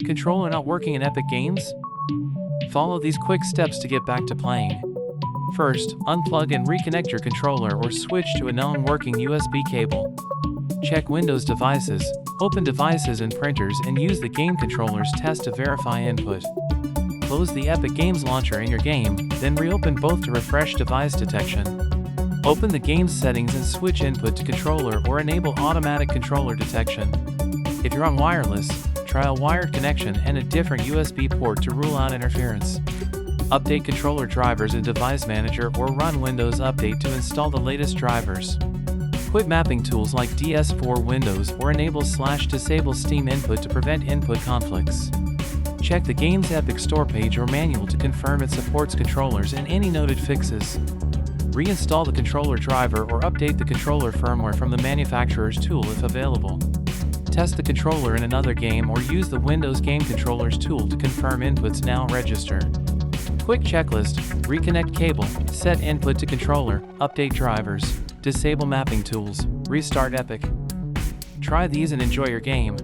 Controller not working in Epic Games? Follow these quick steps to get back to playing. First, unplug and reconnect your controller or switch to a non-working USB cable. Check Windows devices, open devices and printers and use the game controller's test to verify input. Close the Epic Games launcher in your game, then reopen both to refresh device detection. Open the game's settings and switch input to controller or enable automatic controller detection. If you're on wireless, try a wired connection and a different USB port to rule out interference. Update controller drivers in Device Manager or run Windows Update to install the latest drivers. Quit mapping tools like DS4 Windows or enable/disable Steam input to prevent input conflicts. Check the game's Epic Store page or manual to confirm it supports controllers and any noted fixes. Reinstall the controller driver or update the controller firmware from the manufacturer's tool if available. Test the controller in another game or use the Windows Game Controllers tool to confirm inputs now register. Quick checklist: reconnect cable, set input to controller, update drivers, disable mapping tools, restart Epic. Try these and enjoy your game.